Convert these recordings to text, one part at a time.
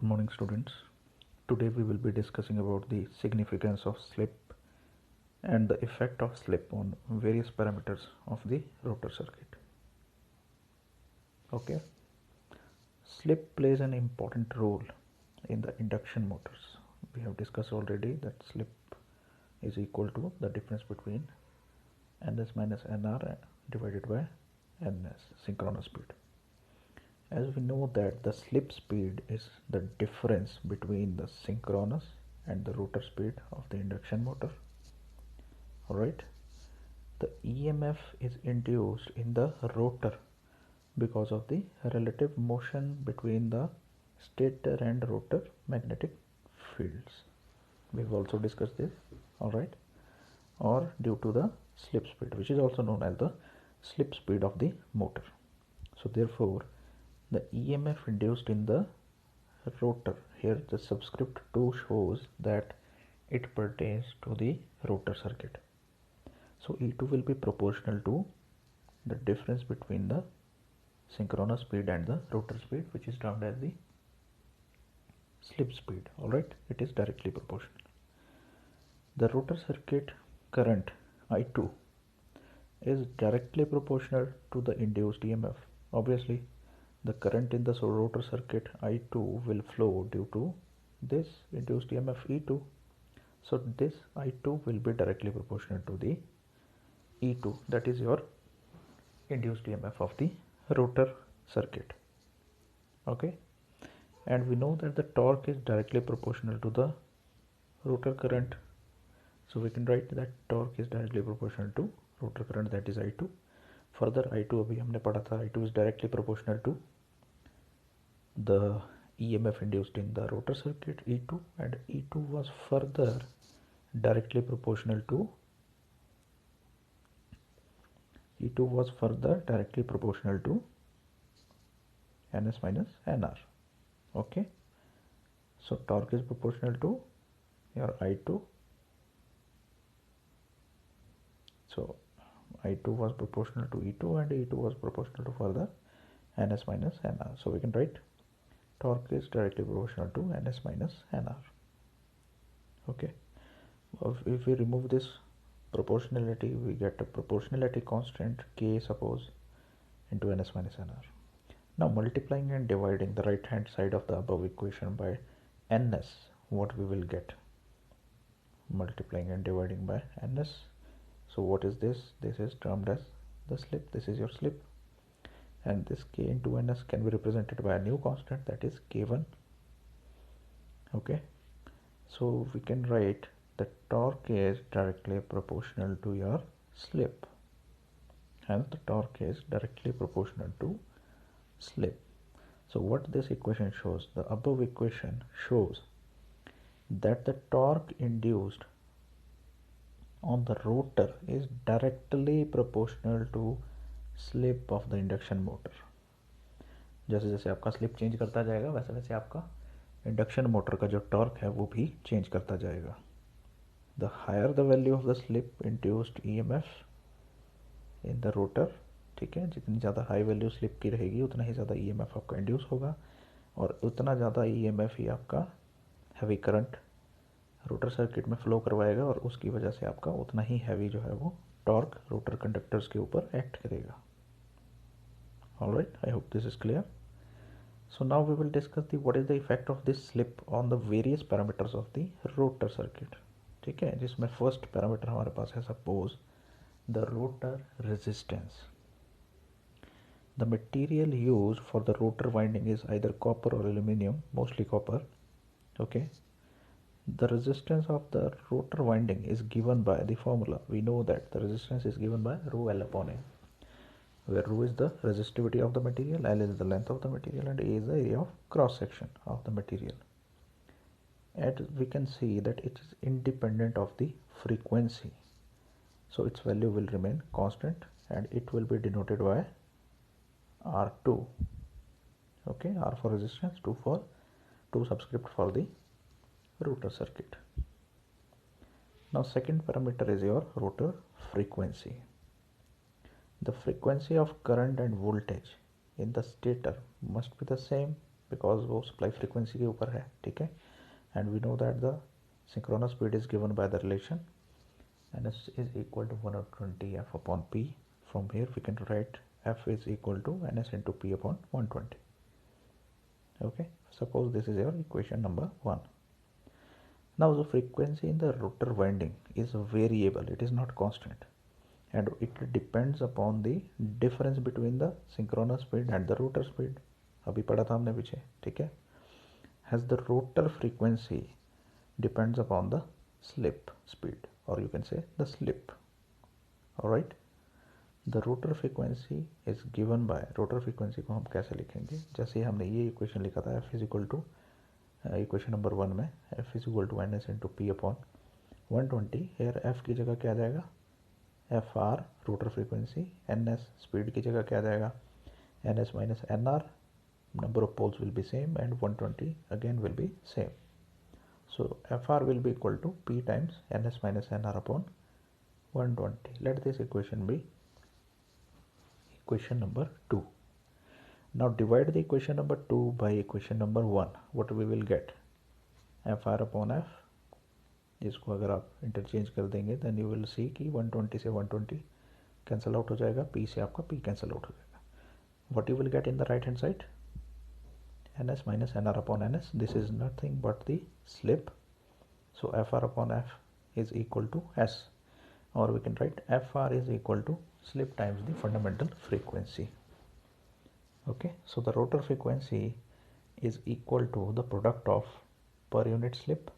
morning, students. Today we will be discussing about the significance of slip and the effect of slip on various parameters of the rotor circuit. Okay. Slip plays an important role in the induction motors. We have discussed already that slip is equal to the difference between ns minus nr divided by ns, synchronous speed. As we know that the slip speed is the difference between the synchronous and the rotor speed of the induction motor. Alright, the EMF is induced in the rotor because of the relative motion between the stator and rotor magnetic fields. We have also discussed this. Alright, or due to the slip speed, which is also known as the slip speed of the motor. So therefore the EMF induced in the rotor, here the subscript 2 shows that it pertains to the rotor circuit. So E2 will be proportional to the difference between the synchronous speed and the rotor speed, which is termed as the slip speed. Alright, it is directly proportional. The rotor circuit current I2 is directly proportional to the induced EMF. Obviously the current in the rotor circuit I2 will flow due to this induced EMF E2. So this I2 will be directly proportional to the E2, that is your induced EMF of the rotor circuit. Okay, and we know that the torque is directly proportional to the rotor current. So we can write that torque is directly proportional to rotor current, that is I2. Further I2 अभी हमने पढ़ा था, I2 is directly proportional to the EMF induced in the rotor circuit E2, and E2 was further directly proportional to ns minus nr. Okay, so torque is proportional to your I2. So I2 was proportional to E2 and E2 was proportional to further ns minus nr. So we can write torque is directly proportional to ns minus nr. Okay, if we remove this proportionality, we get a proportionality constant k, suppose, into ns minus nr. Now multiplying and dividing the right hand side of the above equation by ns, what we will get? Multiplying and dividing by ns. So what is this? This is termed as the slip. This is your slip, and this k into ns can be represented by a new constant, that is k1. Okay, so we can write the torque is directly proportional to your slip, and the torque is directly proportional to slip. So what this equation shows, the above equation shows that the torque induced on the rotor is directly proportional to slip of the induction motor. जैसे जैसे आपका slip change करता जाएगा वैसे वैसे आपका induction motor का जो टॉर्क है वो भी चेंज करता जाएगा. The higher the value of the slip induced EMF in the rotor, ठीक है, जितनी ज़्यादा हाई वैल्यू स्लिप की रहेगी उतना ही ज़्यादा EMF आपका इंड्यूस होगा, और उतना ज़्यादा EMF ही आपका हैवी करंट रोटर सर्किट में फ्लो करवाएगा, और उसकी वजह से आपका उतना ही हैवी जो है वो टॉर्क रोटर कंडक्टर्स के ऊपर एक्ट करेगा. Alright, I hope this is clear. So now we will discuss the what is the effect of this slip on the various parameters of the rotor circuit. ठीक है, जिसमें first parameter हमारे पास है suppose the rotor resistance. The material used for the rotor winding is either copper or aluminum, mostly copper. Okay, the resistance of the rotor winding is given by the formula. We know that the resistance is given by rho L upon A, where rho is the resistivity of the material, L is the length of the material, and A is the area of cross section of the material. And we can see that it is independent of the frequency, so its value will remain constant, and it will be denoted by R2. Okay, R for resistance, 2 subscript for the rotor circuit. Now second parameter is your rotor frequency. The frequency of current and voltage in the stator must be the same because वो supply frequency के ऊपर है, ठीक है. And we know that the synchronous speed is given by the relation ns is equal to 120 f upon p. From here we can write f is equal to ns into p upon 120. Okay, suppose this is your equation number 1. Now the frequency in the rotor winding is variable, it is not constant, and it depends upon the difference between the synchronous speed and the rotor speed. अभी पढ़ा था हमने पीछे, ठीक है. Has the rotor frequency depends upon the slip speed, or you can say the slip. All right, the rotor frequency is given by, rotor frequency को हम कैसे लिखेंगे, जैसे हमने ये इक्वेशन लिखा था f is equal to equation number 1 में f is equal to ns into p upon 120. here f की जगह क्या आ जाएगा, F R rotor frequency, N S speed की जगह क्या आ जाएगा, N S minus N R, number of poles will be same and 120 again will be same. So Fr will be equal to P times Ns minus Nr upon 120. Let this equation be equation number 2. Now divide the equation number 2 by equation number 1. What we will get? Fr upon F, जिसको अगर आप interchange कर देंगे then you will see कि 120 से 120 cancel out हो जाएगा, P से आपका P कैंसिल आउट हो जाएगा. What you will get in the right hand side? ns minus nr upon ns. This is nothing but the slip. So fr upon f is equal to s, or we can write fr is equal to slip times the fundamental frequency. Okay, so the rotor frequency is equal to the product of per unit slip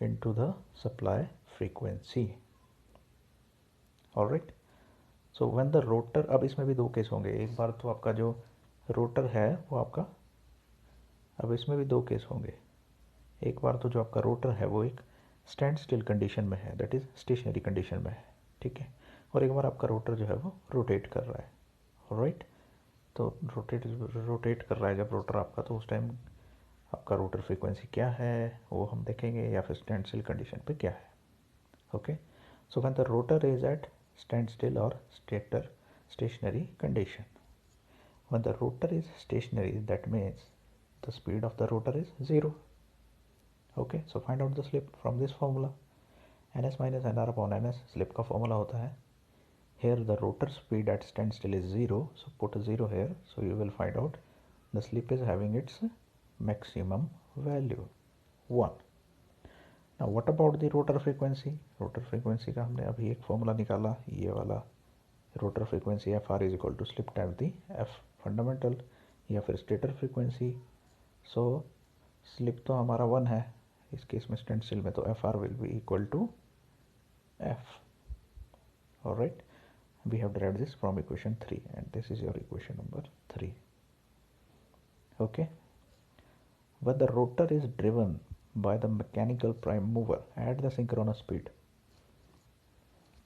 into the supply frequency. All right, so when the rotor, अब इसमें भी दो case होंगे. एक बार तो आपका जो rotor है वो आपका, अब इसमें भी दो केस होंगे. एक बार तो जो आपका रोटर है वो एक स्टैंड स्टिल कंडीशन में है, दैट इज़ स्टेशनरी कंडीशन में है, ठीक है. और एक बार आपका रोटर जो है वो रोटेट कर रहा है. ऑलराइट, तो रोटेट कर रहा है जब रोटर आपका, तो उस टाइम आपका रोटर फ्रीक्वेंसी क्या है वो हम देखेंगे, या फिर स्टैंड स्टिल कंडीशन पे क्या है. Okay, so when the rotor is at stand still और stationary condition, when the rotor is stationary that means the speed of the rotor is 0. Okay, so find out the slip from this formula. ns minus nr upon ns, slip का formula होता है. Here the rotor speed at standstill is 0, so put a 0 here, so you will find out the slip is having its maximum value 1. Now what about the rotor frequency? rotor frequency का हमने अभी एक formula निकाला, ये वाला rotor frequency fr is equal to slip times the f fundamental, या फिर stator frequency. सो slip तो हमारा 1 है इस केस में स्टैंड स्टिल में, तो F R will be equal to F. Alright, we have derived this from equation 3 and this is your equation number 3. Okay, when the rotor is driven by the mechanical prime mover at the synchronous speed,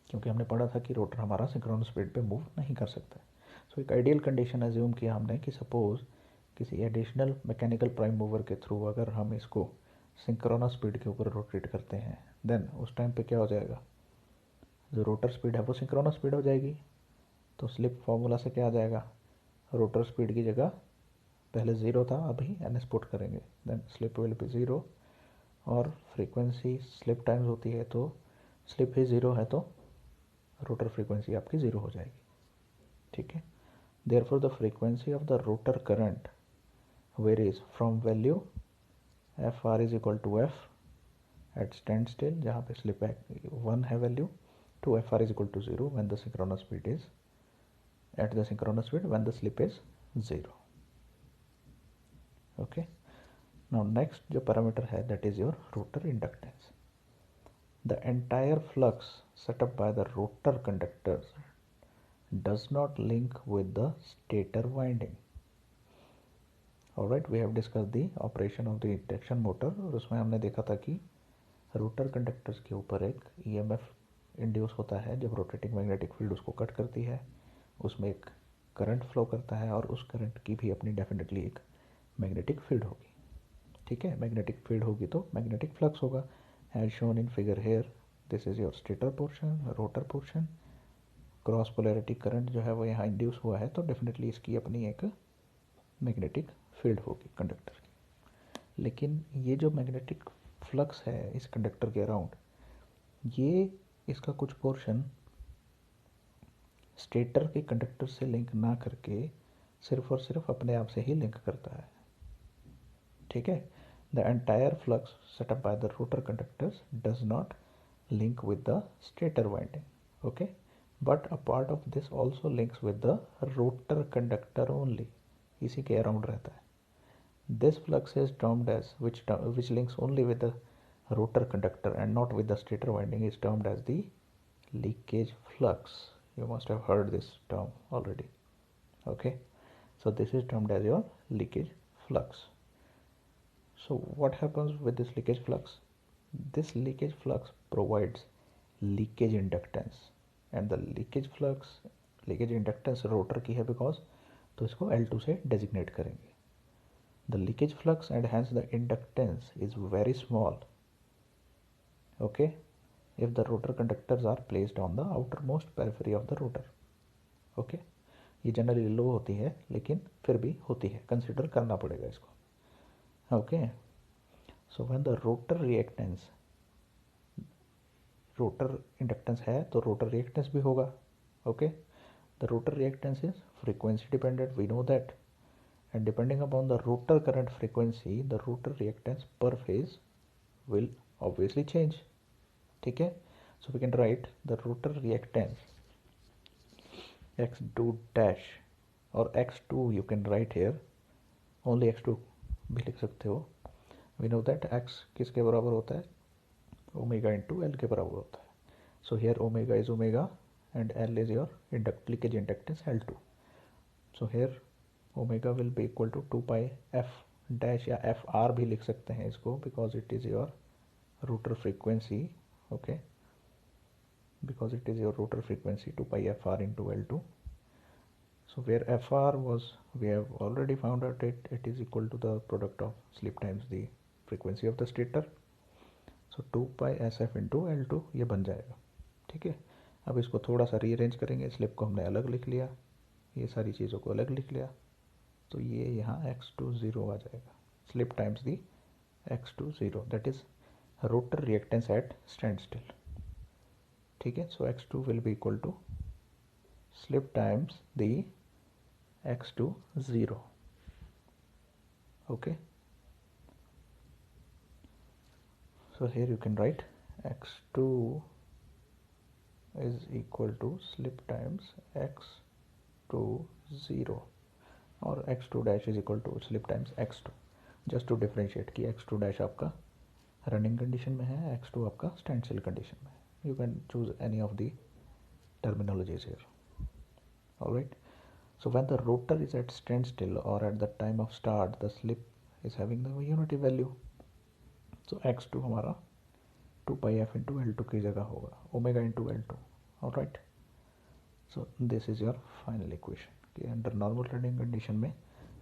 क्योंकि हमने पढ़ा था कि rotor हमारा synchronous speed पे move नहीं कर सकता. सो एक आइडियल कंडीशन एज्यूम किया हमने कि सपोज किसी एडिशनल मैकेनिकल प्राइम मूवर के थ्रू अगर हम इसको सिंक्रोनस स्पीड के ऊपर रोटेट करते हैं, देन उस टाइम पे क्या हो जाएगा, जो रोटर स्पीड है वो सिंक्रोनस स्पीड हो जाएगी. तो स्लिप फार्मूला से क्या आ जाएगा, रोटर स्पीड की जगह पहले 0 था, अभी एन एस पुट करेंगे, देन स्लिप विल बी 0, और फ्रीक्वेंसी स्लिप टाइम्स होती है, तो स्लिप ही 0 है तो रोटर फ्रीक्वेंसी आपकी 0 हो जाएगी. ठीक है, therefore the frequency of the rotor current varies from value fr is equal to f at standstill, जहाँ पे slip 1 है value, to fr is equal to 0 when the synchronous speed is at the synchronous speed when the slip is 0. Okay, now next जो parameter है that is your rotor inductance. The entire flux set up by the rotor conductors does not link with the stator winding. Alright, we have discuss the operation of the induction motor, और उसमें हमने देखा था कि rotor conductors के ऊपर एक EMF induce होता है जब रोटेटिंग मैग्नेटिक फील्ड उसको कट करती है, उसमें एक करंट फ्लो करता है, और उस करंट की भी अपनी डेफिनेटली एक मैग्नेटिक फील्ड होगी. ठीक है, मैग्नेटिक फील्ड होगी तो मैग्नेटिक फ्लक्स होगा, as shown in figure here. This is your stator portion, rotor portion. Cross polarity current जो है वो यहाँ इंड्यूस हुआ है, तो डेफिनेटली इसकी अपनी एक मैग्नेटिक फील्ड होगी कंडक्टर की। लेकिन ये जो मैग्नेटिक फ्लक्स है इस कंडक्टर के अराउंड, ये इसका कुछ पोर्शन स्टेटर के कंडक्टर से लिंक ना करके सिर्फ और सिर्फ अपने आप से ही लिंक करता है। ठीक है, the entire flux set up by the rotor conductors does not link with the stator winding. Okay, but a part of this also links with the rotor conductor only, इसी के अराउंड रहता है। This flux is termed as which links only with the rotor conductor and not with the stator winding is termed as the leakage flux. You must have heard this term already. Okay, so this is termed as your leakage flux. So what happens with this leakage flux? This leakage flux provides leakage inductance, and the leakage inductance rotor की है because, तो इसको L2 से designate करेंगे। The leakage flux and hence the inductance is very small, okay, if the rotor conductors are placed on the outermost periphery of the rotor. Okay, ये generally लो होती है लेकिन फिर भी होती है, कंसिडर करना पड़ेगा इसको। Okay, so when the rotor inductance है तो रोटर रिएक्टेंस भी होगा। Okay, the rotor reactance is frequency dependent, we know that, and depending upon the rotor current frequency the rotor reactance per phase will obviously change. ठीक है, so we can write the rotor reactance x2 dash or x2 you can write here, only x2 भी लिख सकते हो। we know that x किसके बराबर होता है, ओमेगा इंटू एल के बराबर होता है। so here omega is omega and L is your leakage inductance L2, so here omega will be equal to 2 pi F dash या एफ आर भी लिख सकते हैं इसको, because it is your rotor frequency. Okay, because it is your rotor frequency 2 pi F R into L2। So where F R was we have already found out it is equal to the product of slip times the frequency of the stator. So 2 pi S F into L2 ये बन जाएगा। ठीक है, अब इसको थोड़ा सा rearrange करेंगे, स्लिप को हमने अलग लिख लिया, ये सारी चीज़ों को अलग लिख लिया, तो ये यहाँ x2 0 आ जाएगा, slip times the x2 0, that is rotor reactance at stand still. ठीक है, so x2 will be equal to slip times the x2 0। Okay, so here you can write x2 is equal to slip times x2 0 और x2 dash is equal to slip times x2, just to differentiate कि x2 dash आपका running condition में है, x2 आपका stand still condition में है। You can choose any of the terminologies here. Alright, so when the rotor is at standstill or at the time of start the slip is having the unity value, so x2 हमारा 2 pi f into L2 की जगह होगा, omega into L2। Alright, so this is your final equation कि under normal running condition में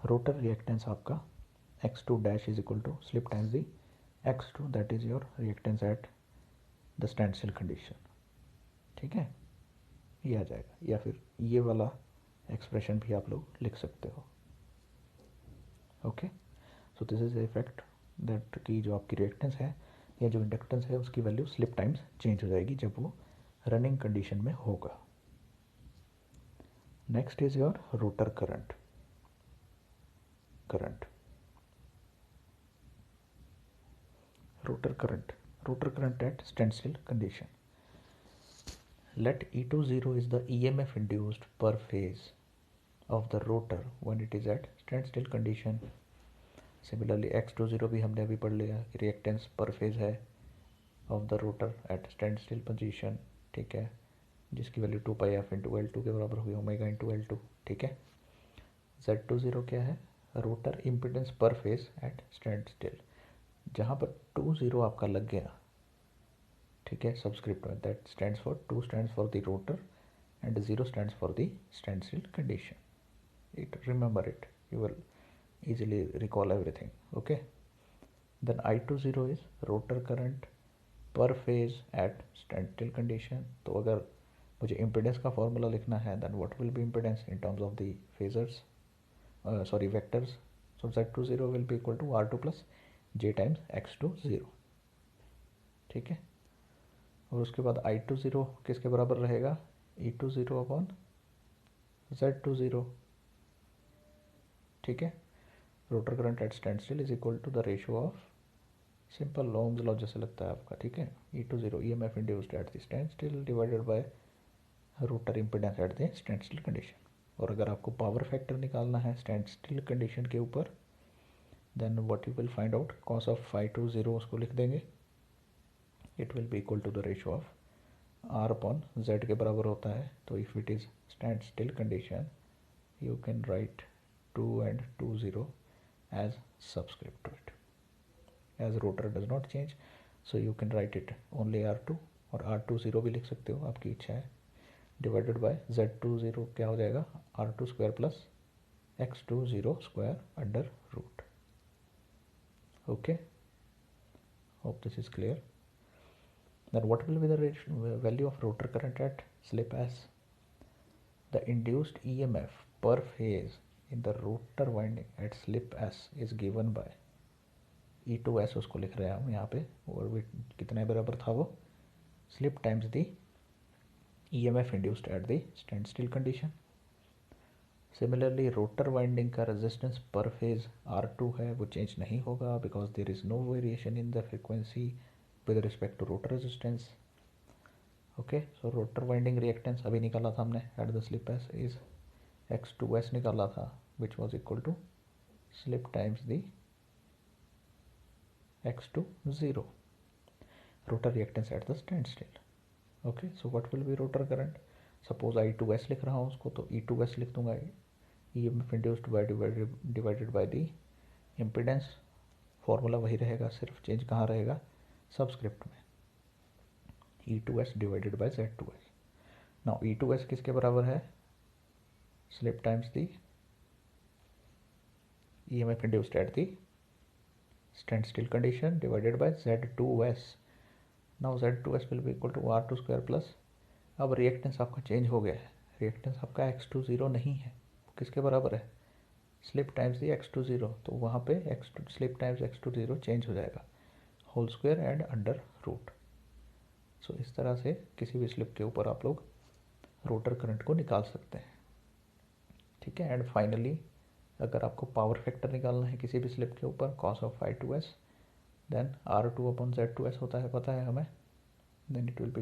rotor reactance आपका x2 dash is equal to slip times the x2, that is your reactance at the stand still condition. ठीक है, ये आ जाएगा, या फिर ये वाला एक्सप्रेशन भी आप लोग लिख सकते हो। Okay, so this is the effect that की जो आपकी रिएक्टेंस है या जो इंडक्टेंस है उसकी वैल्यू स्लिप टाइम्स चेंज हो जाएगी जब वो रनिंग कंडीशन में होगा। Next is your rotor current. Rotor current at standstill condition. Let E2 0 is the EMF induced per phase of the rotor when it is at standstill condition. Similarly x2 0 भी हमने अभी पढ़ लिया, reactance per phase है of the rotor at stand still position. ठीक है, जिसकी value 2 pi F into L2 के बराबर हुई, ओमेगा इंटू L2। ठीक है, Z2 0 क्या है, रोटर इम्पिडेंस पर फेज एट स्टैंड स्टिल, जहाँ पर 2 0 आपका लग गया। ठीक है, सबस्क्रिप्ट में that stands for 2 stands for the rotor and 0 stands for the stand still condition. It remember it, you will easily recall everything. Okay, then I2 0 is rotor current per phase at standstill condition। तो अगर मुझे impedance का formula लिखना है then what will be impedance in terms of the phasors, sorry vectors, So Z20 will be equal to R2 plus J times X20. ठीक है, और उसके बाद I20 किसके बराबर रहेगा, E20 अपॉन Z20. ठीक है, rotor current at stand still is equal to the ratio of, simple ohm's law जैसे लगता है आपका. ठीक है, E20 EMF induced at the stand still divided by rotor impedance at the stand still condition. और अगर आपको पावर फैक्टर निकालना है स्टैंड स्टिल कंडीशन के ऊपर, then what you will find out, cos of φ20 उसको लिख देंगे. It will be equal to the ratio of R upon Z के बराबर होता है. तो if it is stand still condition, you can write 2 and 20 as subscript to it. As rotor does not change, so you can write it only R2, और R20 भी लिख सकते हो, आपकी इच्छा है. डिवाइडेड बाय Z20 क्या हो जाएगा, R2 square plus X20 square under root. Okay, hope this is clear. Then what will be the value of rotor current at slip S? The induced EMF per phase in the rotor winding at slip S is given by E2S, उसको लिख रहे हैं हम यहाँ पे, और भी कितने बराबर था वो, slip times the EMF induced at the stand still condition. Similarly rotor winding का रेजिस्टेंस पर फेज R2 है, वो चेंज नहीं होगा because there is no variation in the frequency with respect to rotor resistance. Okay, so rotor winding reactance अभी निकाला था हमने at the slip S is X2S निकाला था, which was equal to slip times the X20 rotor reactance at the stand still. Okay, so what will be rotor current, suppose I2S लिख रहा हूँ उसको, तो E2S लिख दूंगा, EMF induced by divided by the impedance. Formula वही रहेगा, सिर्फ चेंज कहाँ रहेगा, सबस्क्रिप्ट में, E2S divided by Z2S. Now E2S किसके बराबर है, slip times the EMF induced at the stand still condition divided by Z2S. Now Z2S will be equal to R2 square plus, अब रिएक्टेंस आपका change हो गया है, reactance आपका X20 नहीं है, किसके बराबर है, स्लिप टाइम्स दी X20. तो वहाँ pay slip times X20 change हो जाएगा, whole square and under root. So इस तरह से किसी भी स्लिप के ऊपर आप लोग रोटर करंट को निकाल सकते हैं. ठीक है, एंड फाइनली अगर आपको पावर फैक्टर निकालना है किसी भी स्लिप के ऊपर, cos of I2S, then R2 upon Z2S होता है, पता है हमें, देन इट विल बी